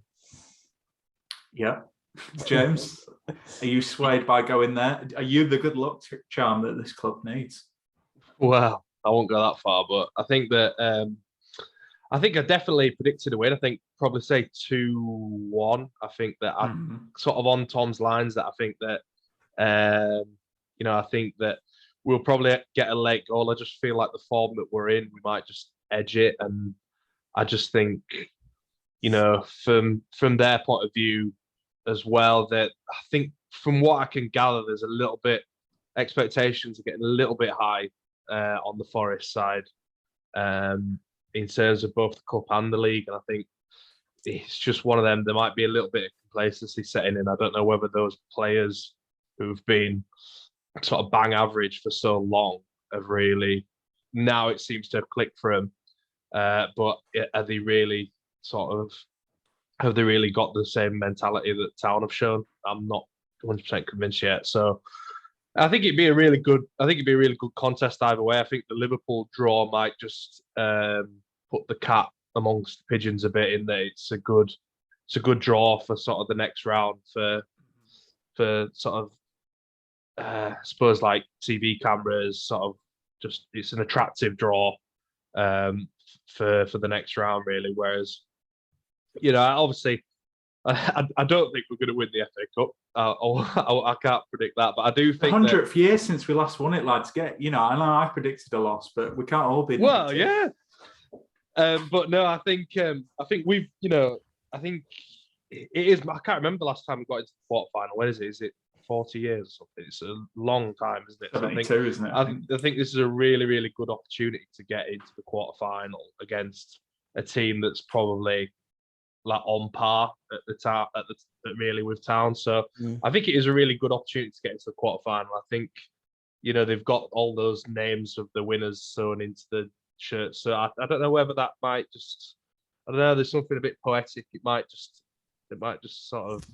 Yeah. James, are you swayed by going there? Are you the good luck charm that this club needs? Well, I won't go that far, but I think that I definitely predicted a win. I think probably say 2-1. I think that I sort of on Tom's lines that I think that I think that we'll probably get a late goal. I just feel like the form that we're in, we might just edge it, and I just think, from their point of view as well, that I think from what I can gather, there's a little bit expectations are getting a little bit high on the Forest side in terms of both the cup and the league, and I think it's just one of them. There might be a little bit of complacency setting in. I don't know whether those players who've been sort of bang average for so long have really, now it seems to have clicked for them. But are they really have they really got the same mentality that Town have shown? I'm not 100% convinced yet. So I think it'd be a really good contest either way. I think the Liverpool draw might just put the cat amongst the pigeons a bit, in that it's a good draw for sort of the next round for sort of I suppose like TV cameras, sort of just it's an attractive draw for the next round really. Whereas obviously I don't think we're going to win the FA Cup. I can't predict that, but I do think 100th year since we last won it, lads. I know I predicted a loss, but we can't all be. Well, yeah. But no, I think we've, I think it is. I can't remember the last time we got into the quarterfinal. When is it? Is it 40 years or something? It's a long time, isn't it? 72, so isn't it? I think this is a really, really good opportunity to get into the quarterfinal against a team that's probably like on par really with Town. So I think it is a really good opportunity to get into the quarterfinal. I think they've got all those names of the winners sewn into the shirt. So I don't know whether that might just, I don't know, there's something a bit poetic. It might just sort of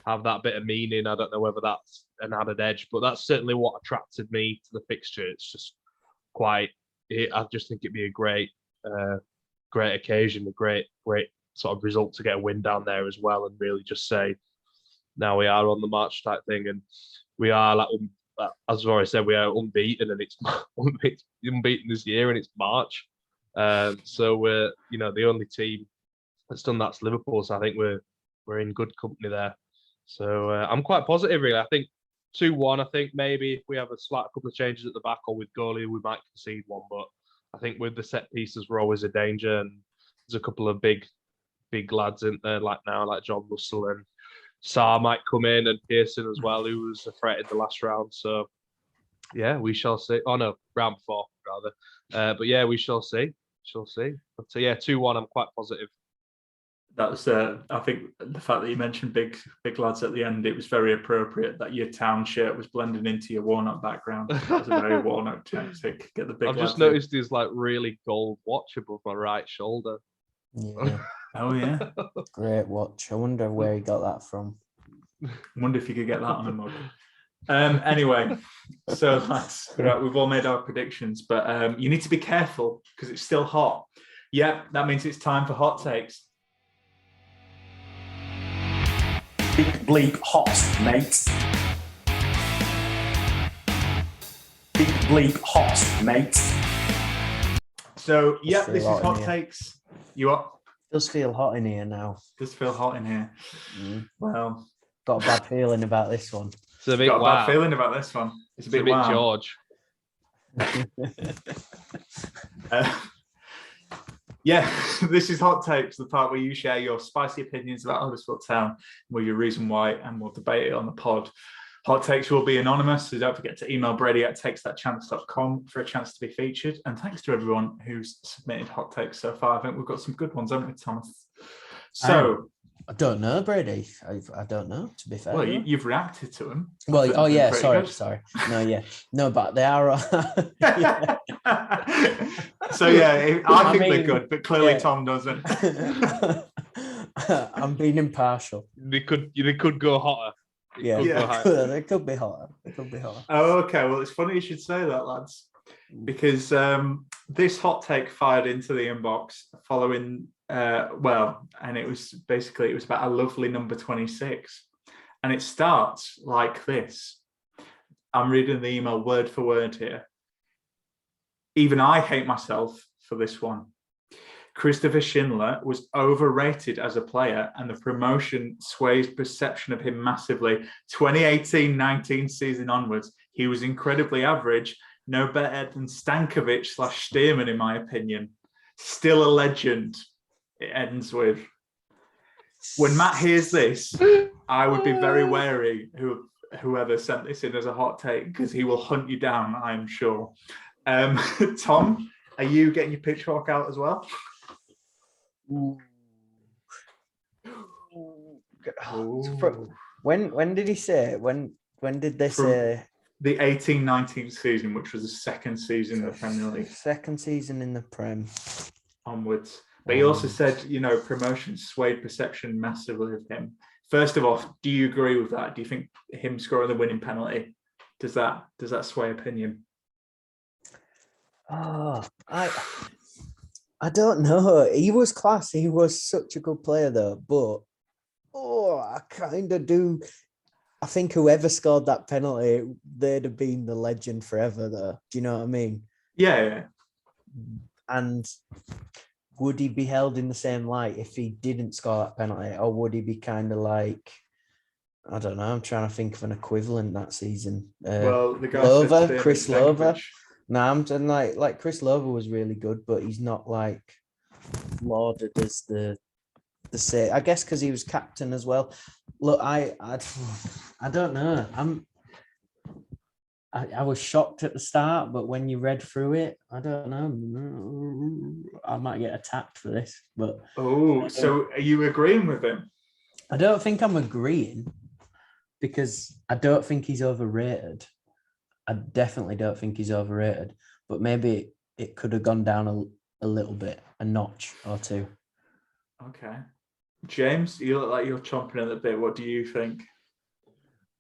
have that bit of meaning. I don't know whether that's an added edge, but that's certainly what attracted me to the fixture. It's just I just think it'd be a great occasion, a great sort of result to get a win down there as well, and really just say, now we are on the march type thing, and we are like, as I've already said, we are unbeaten, and it's unbeaten this year, and it's March. So we're the only team that's done that's Liverpool. So I think we're in good company there. So I'm quite positive, really. I think 2-1. I think maybe if we have a couple of changes at the back or with goalie, we might concede one. But I think with the set pieces, we're always a danger, and there's a couple of big lads in there like John Russell, and Sarr might come in, and Pearson as well, who was a threat in the last round. So yeah, we shall see. Oh no, round 4 rather. But yeah, we shall see. But yeah, 2-1. I'm quite positive. That was, I think, the fact that you mentioned big lads at the end. It was very appropriate that your Town shirt was blending into your Warnock background. That was a very Warnock tactic. Get the big. I've just noticed his like really gold watch above my right shoulder. Yeah. Oh yeah. Great watch. I wonder where he got that from. I wonder if you could get that on a mug. Anyway, so that's right. We've all made our predictions, but you need to be careful because it's still hot. Yeah, that means it's time for hot takes. Big bleep hot, mate. Big bleep hot, mate. So yeah, this is hot takes. You up? Does feel hot in here now. Does feel hot in here. Well, got a bad feeling about this one. It's a bit got a bad feeling about this one. It's a bit wow. George. Yeah, this is hot takes, the part where you share your spicy opinions about Huddersfield Town, with your reason why, and we'll debate it on the pod. Hot takes will be anonymous, so don't forget to email brady@takesthatchance.com for a chance to be featured. And thanks to everyone who's submitted hot takes so far. I think we've got some good ones, haven't we, Thomas? So I don't know, Brady. I don't know, to be fair. Well, you've reacted to them. Well, oh yeah, sorry. No, yeah. No, but they are. Yeah. So yeah, I think they're good, but clearly yeah. Tom doesn't. I'm being impartial. They could go hotter. They could be hotter. Oh, okay. Well, it's funny you should say that, lads, because this hot take fired into the inbox following And it was about a lovely number 26. And it starts like this. I'm reading the email word for word here. Even I hate myself for this one. Christopher Schindler was overrated as a player, and the promotion sways perception of him massively. 2018-19 season onwards, he was incredibly average, no better than Stankovic/Stearman, in my opinion. Still a legend, it ends with. When Matt hears this, I would be very wary whoever sent this in as a hot take, because he will hunt you down, I'm sure. Tom, are you getting your pitchfork out as well? Ooh. When did he say it? When did they say the 18-19 season, which was the second season in the Premier League? Second season in the Prem. Onwards. But he also said, promotion swayed perception massively of him. First of all, do you agree with that? Do you think him scoring the winning penalty, does that sway opinion? Oh, I don't know. He was class. He was such a good player, though. But I kind of do. I think whoever scored that penalty, they'd have been the legend forever, though. Do you know what I mean? Yeah. And would he be held in the same light if he didn't score that penalty, or would he be kind of like, I don't know. I'm trying to think of an equivalent that season. The guy Lover, Chris Lover. No, I'm saying like Chris Lover was really good, but he's not like lauded as the say. I guess because he was captain as well. Look, I don't know. I was shocked at the start, but when you read through it, I don't know. I might get attacked for this, but so are you agreeing with him? I don't think I'm agreeing, because I don't think he's overrated. I definitely don't think he's overrated, but maybe it could have gone down a little bit, a notch or two. Okay. James, you look like you're chomping at the bit. What do you think?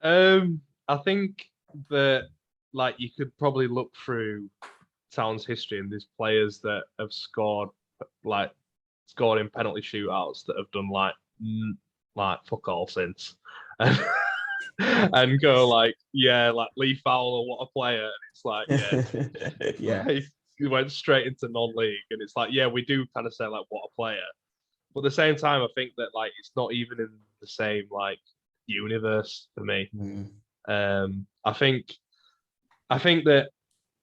I think that you could probably look through Town's history, and there's players that have scored in penalty shootouts that have done fuck all since. And go Lee Fowler, what a player. And it's yeah. He went straight into non-league, and it's we do kind of say what a player. But at the same time, I think that it's not even in the same universe for me. I think that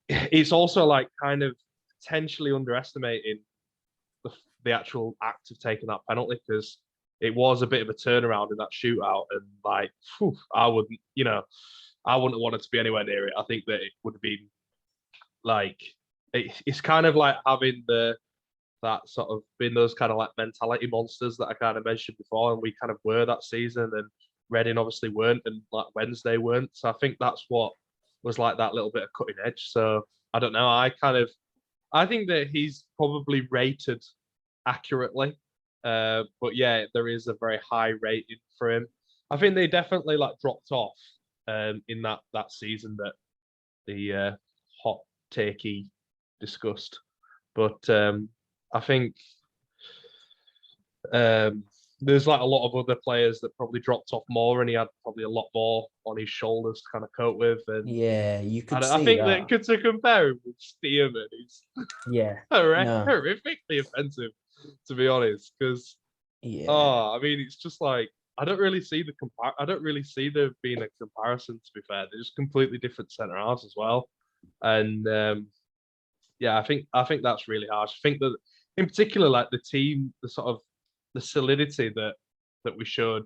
it's also kind of potentially underestimating the actual act of taking that penalty, because it was a bit of a turnaround in that shootout, and I wouldn't have wanted to be anywhere near it. I think that it would have been it's kind of like having that sort of been those kind of mentality monsters that I kind of mentioned before, and we kind of were that season, and Reading obviously weren't, and Wednesday weren't. So I think that's what was that little bit of cutting edge. So I don't know. I think that he's probably rated accurately. But yeah, there is a very high rating for him. I think they definitely dropped off in that season that the hot takey discussed. But I think there's a lot of other players that probably dropped off more, and he had probably a lot more on his shoulders to kind of cope with. And yeah, you could. I think that to compare him with Stearman is horrifically offensive, to be honest, because it's just I don't really see there being a comparison, to be fair. They're just completely different centre halves as well. And I think that's really harsh. I think that in particular the team, the solidity that we showed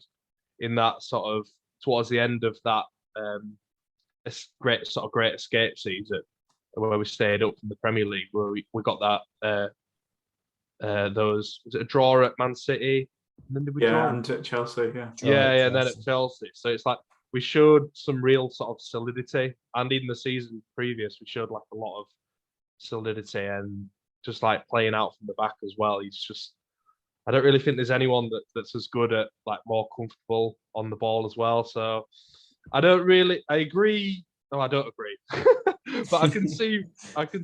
in that sort of towards the end of that great escape season, where we stayed up from the Premier League, where we got that was it a draw at Man City? And then did we draw? And at Chelsea, and then at Chelsea. So it's we showed some real sort of solidity, and in the season previous, we showed a lot of solidity, and just playing out from the back as well. He's just, I don't really think there's anyone that's as good at more comfortable on the ball as well. So I agree. No, I don't agree, but I can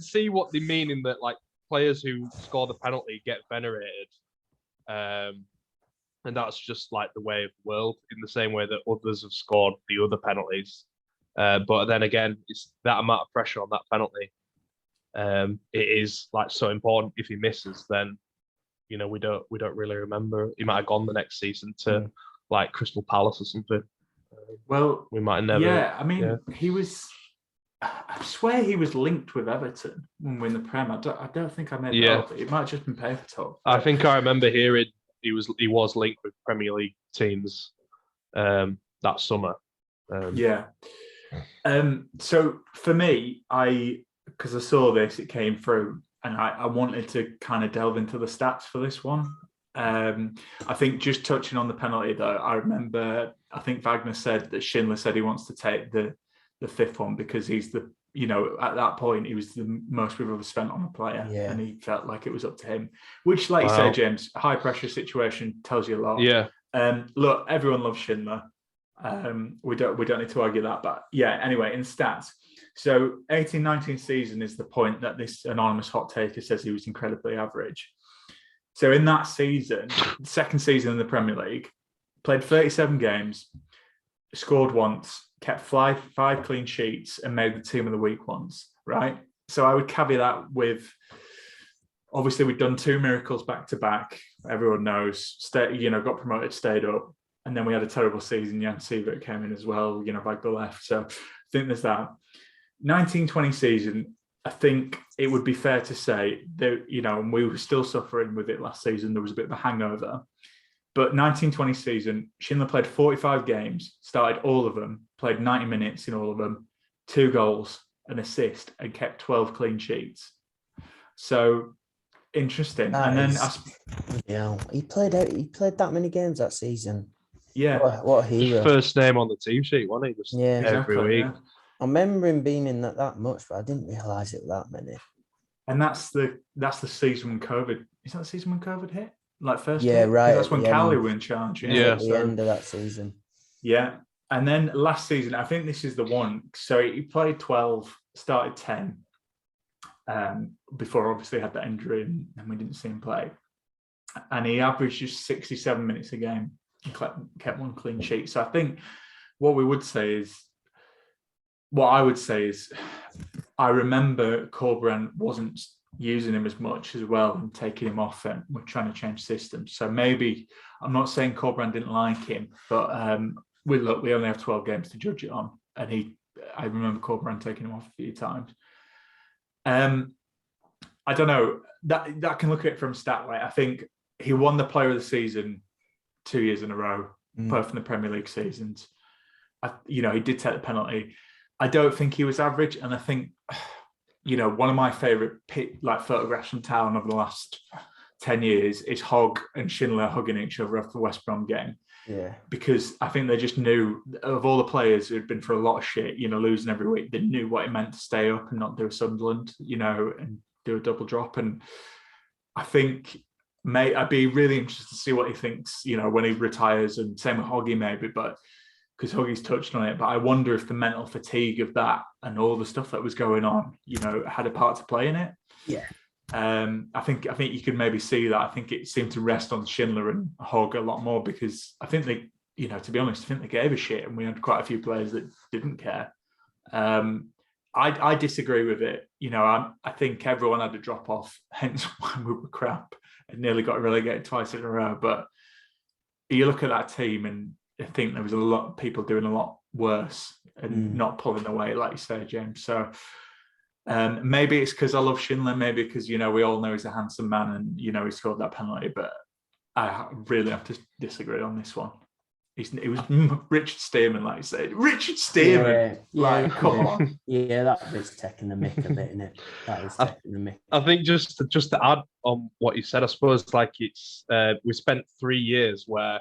see what they mean in that players who score the penalty get venerated, And that's just like the way of the world, in the same way that others have scored the other penalties. But then again, it's that amount of pressure on that penalty. It is like so important. If he misses, then we don't really remember. He might have gone the next season to like Crystal Palace or something. Well, we might have never. Yeah, I mean, he was. I swear he was linked with Everton when we win the Prem. I don't think I made it up. It might have just been paper talk. I think I remember hearing he was linked with Premier League teams that summer. So for me, because I saw this, it came through, and I wanted to kind of delve into the stats for this one. I think just touching on the penalty though, I remember I think Wagner said that Schindler said he wants to take the fifth one because he's the at that point he was the most we've ever spent on a player, and he felt like it was up to him. Which, like you say, James, high pressure situation tells you a lot. Yeah. Look, everyone loves Schindler. We don't need to argue that, but yeah. Anyway, in stats, so 18-19 season is the point that this anonymous hot taker says he was incredibly average. So in that season, second season in the Premier League, played 37 games, scored once, kept five clean sheets, and made the team of the week once, right? So I would caveat that with, obviously we've done two miracles back to back. Everyone knows, got promoted, stayed up. And then we had a terrible season. Jan Sievert came in as well, back the left. So I think there's that. 19-20 season, I think it would be fair to say that, and we were still suffering with it last season. There was a bit of a hangover. But 19-20 season, Schindler played 45 games, started all of them, played 90 minutes in all of them, 2 goals, an assist, and kept 12 clean sheets. So interesting. He played that many games that season. Yeah. What a hero. First name on the team sheet, wasn't he? Just every week. Yeah. I remember him being in that much, but I didn't realise it was that many. And that's the season when COVID. Is that the season when COVID hit? Like first? Yeah, hit? right. That's when Cowley were in charge. At the end of that season. Yeah, and then last season, I think this is the one. So he played 12, started 10. Before obviously had that injury, and we didn't see him play. And he averaged just 67 minutes a game and kept 1 clean sheet. So I think what I would say is, I remember Corberán wasn't using him as much as well and taking him off, and we're trying to change systems. So maybe, I'm not saying Corberán didn't like him, but we only have 12 games to judge it on, and I remember Corberán taking him off a few times. I don't know, that can look at it from stat way. I think he won the player of the season 2 years in a row, both in the Premier League seasons. He did take the penalty. I don't think he was average, and I think one of my favourite photographs from town over the last 10 years is Hogg and Schindler hugging each other after the West Brom game. Yeah. Because I think they just knew, of all the players who had been for a lot of shit, losing every week, they knew what it meant to stay up and not do a Sunderland, and do a double drop. And I think, I'd be really interested to see what he thinks, when he retires, and same with Hoggy maybe, but because Huggy's touched on it, but I wonder if the mental fatigue of that and all the stuff that was going on, had a part to play in it. Yeah. I think you could maybe see that. I think it seemed to rest on Schindler and Hogg a lot more, because I think they, to be honest, I think they gave a shit, and we had quite a few players that didn't care. I disagree with it. I think everyone had a drop off, hence why we were crap and nearly got relegated twice in a row. But you look at that team, and I think there was a lot of people doing a lot worse and not pulling away, like you say, James. So maybe it's because I love Schindler, maybe because, we all know he's a handsome man and, he scored that penalty, but I really have to disagree on this one. It was Richard Stearman, like you said. Richard Stearman! Come on. Yeah, that bit's taking the mick a bit, isn't it? That is taking the mick. I think just to add on what you said, I suppose, it's we spent 3 years where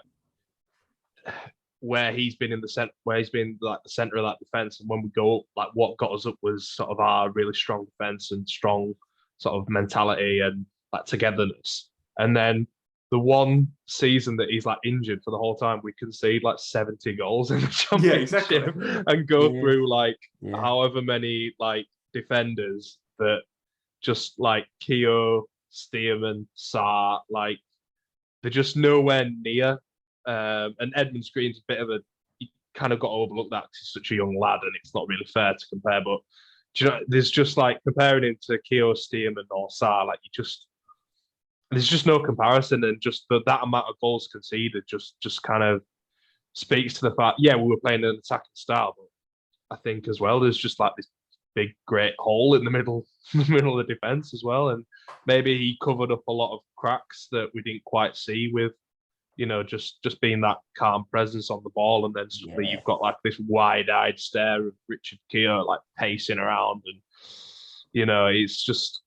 he's been in the center, where he's been like the center of that defense, and when we go up, like what got us up was sort of our really strong defense and strong sort of mentality and like togetherness. And then the one season that he's like injured for the whole time, we concede like 70 goals in the championship, and go through however many like defenders that just like Keogh, Stearman, Sarr, like they're just nowhere near. And Edmund Green's a bit of you kind of got to overlook that because he's such a young lad, and it's not really fair to compare. But do you know, there's just like comparing him to Keogh Stearman or Sarr, like there's just no comparison, and just that amount of goals conceded just kind of speaks to the fact, yeah, we were playing an attacking style, but I think as well there's just like this big great hole in the middle of the defense as well, and maybe he covered up a lot of cracks that we didn't quite see with, you know, just being that calm presence on the ball, and then suddenly you've got like this wide-eyed stare of Richard Keogh like pacing around, and you know, it's just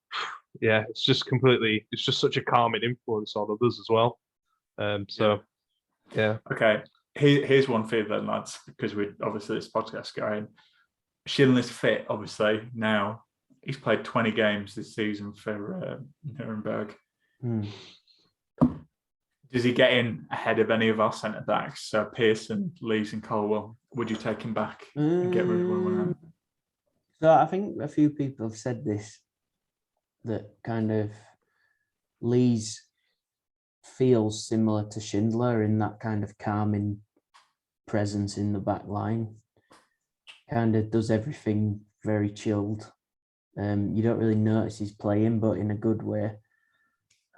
it's just such a calming influence on others as well. Okay, here's one for you then, lads, because we obviously this podcast going. Schindler's fit, obviously now. He's played 20 games this season for Nuremberg. Does he get in ahead of any of our centre backs? So Pearson, Lees, and Colwell. Would you take him back and get rid of one of them? So I think a few people have said this, that kind of Lees feels similar to Schindler in that kind of calming presence in the back line. Kind of does everything very chilled. You don't really notice he's playing, but in a good way.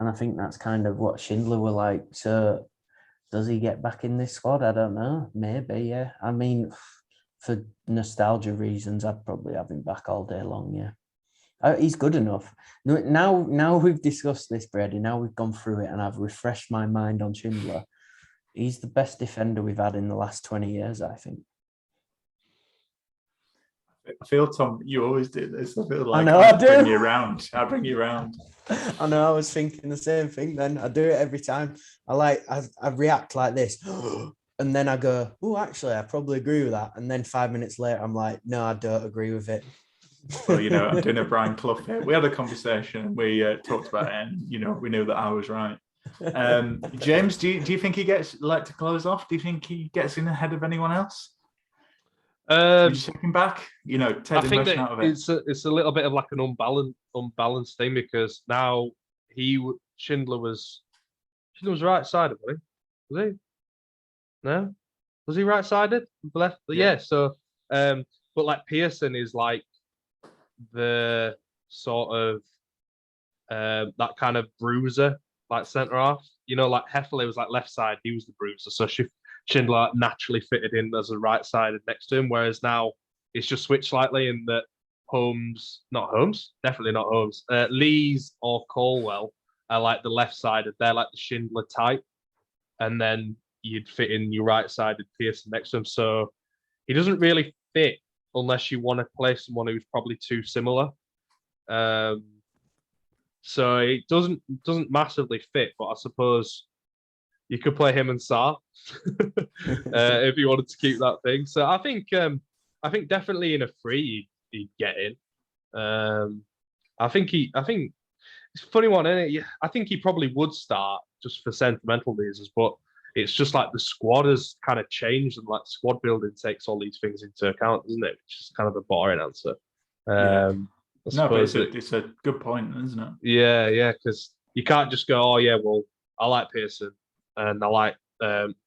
And I think that's kind of what Schindler were like. So does he get back in this squad? I don't know. Maybe, yeah. I mean, for nostalgia reasons, I'd probably have him back all day long, yeah. He's good enough. Now we've discussed this, Brady, now we've gone through it and I've refreshed my mind on Schindler. He's the best defender we've had in the last 20 years, I think. I feel, Tom, you always do this. I feel like I do. Bring you around. I bring you around. I know, I was thinking the same thing then. I do it every time. I react like this. And then I go, oh, actually, I probably agree with that. And then 5 minutes later, I'm like, no, I don't agree with it. Well, you know, I'm doing a Brian Clough here. We had a conversation. We talked about it, and you know, we knew that I was right. James, do you think he gets like to close off? Do you think he gets in ahead of anyone else? You take him back. You know, take the emotion out of it. It's a little bit of like an unbalanced thing because now Schindler was right-sided, wasn't he? Was he? No, was he right-sided? Left? Yeah. So, but like Pearson is like the sort of that kind of bruiser, like centre half. You know, like Heffley was like left side, he was the bruiser. So Schindler naturally fitted in as a right sided next to him, whereas now it's just switched slightly in that definitely not Holmes. Lees or Colwell are like the left sided, they're like the Schindler type, and then you'd fit in your right sided Pearson next to him. So he doesn't really fit unless you want to play someone who's probably too similar. So it doesn't massively fit, but I suppose you could play him and Sarr if you wanted to keep that thing. So I think definitely in a free he'd get in. I think it's a funny one, isn't it? I think he probably would start just for sentimental reasons, but it's just like the squad has kind of changed, and like squad building takes all these things into account, doesn't it? Which is kind of a boring answer. No, but it's a good point, isn't it? Yeah, because you can't just go, oh yeah, well, I like Pearson and I like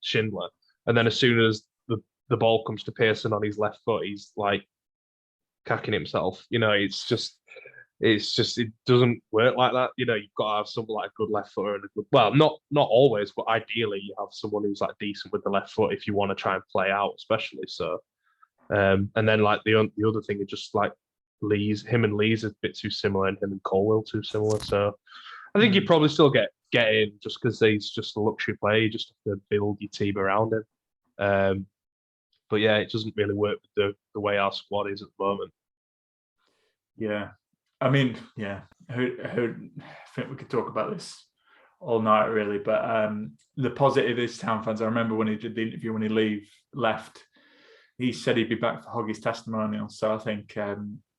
Schindler, and then as soon as the ball comes to Pearson on his left foot, he's like cacking himself. You know, it doesn't work like that. You know, you've got to have someone like a good left footer and a good, well, not always, but ideally you have someone who's like decent with the left foot if you want to try and play out, especially. So, and then like the other thing is just like him and Lees are a bit too similar, and him and Colwell too similar. So I think you probably still get in just because he's just a luxury player. You just have to build your team around him. But yeah, it doesn't really work with the way our squad is at the moment. Yeah. I mean, yeah, I think we could talk about this all night, really. But the positive is Town fans. I remember when he did the interview when he left, he said he'd be back for Hoggy's testimonial. So I think,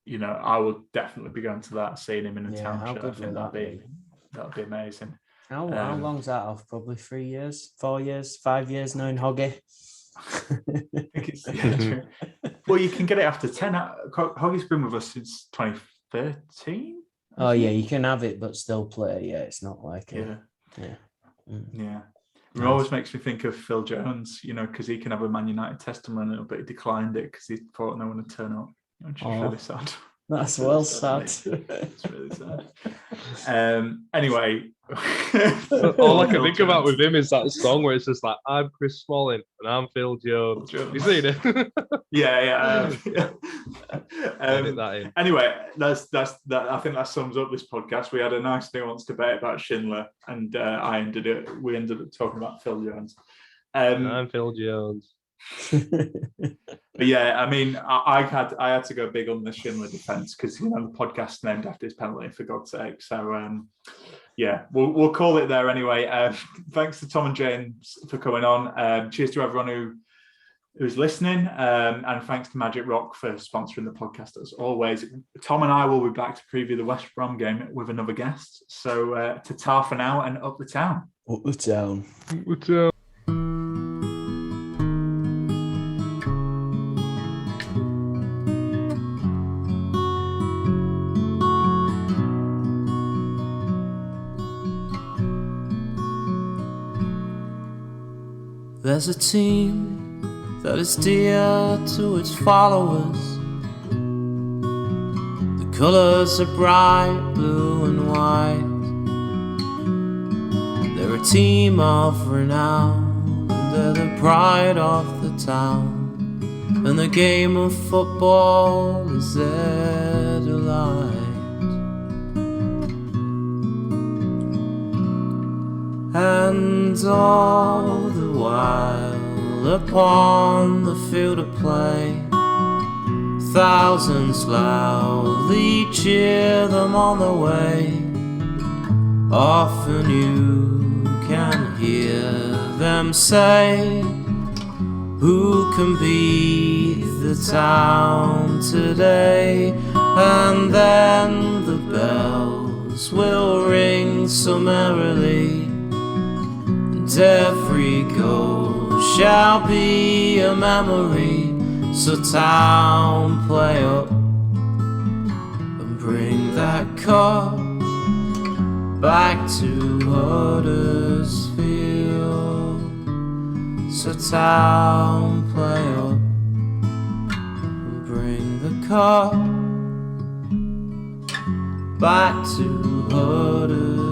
you know, I will definitely be going to that, seeing him in a Town shirt. I think that'd be amazing. How long's that off? Probably 3 years, 4 years, 5 years knowing Hoggy. Well, you can get it after 10. Hoggy's been with us since 2013. Oh yeah, you can have it but still play. Yeah, it's not like yeah. Yeah. It always makes me think of Phil Jones, because he can have a Man United testimonial, but he declined it because he thought no one would turn up, which is really sad. That's well sad. It's really sad. Anyway. All I can think about with him is that song where it's just like, I'm Chris Smalling and I'm Phil Jones. Have you seen it? Yeah. Edit that in. Anyway, that's that. I think that sums up this podcast. We had a nice nuanced debate about Schindler, and we ended up talking about Phil Jones. I'm Phil Jones. But yeah, I mean, I had to go big on the Schindler defense because the podcast's named after his penalty, for God's sake. So yeah, we'll call it there anyway. Thanks to Tom and James for coming on. Cheers to everyone who's listening, and thanks to Magic Rock for sponsoring the podcast as always. Tom and I will be back to preview the West Brom game with another guest. So ta for now, and up the town. Up the town. Up the town. There's a team that is dear to its followers. The colours are bright blue and white. They're a team of renown, and they're the pride of the town. And the game of football is their delight. And all the while upon the field of play, thousands loudly cheer them on the way. Often you can hear them say, who can beat the town today? And then the bells will ring so merrily, and every goal shall be a memory. So town, play up and bring that cup back to Huddersfield. So town, play up and bring the cup back to Huddersfield.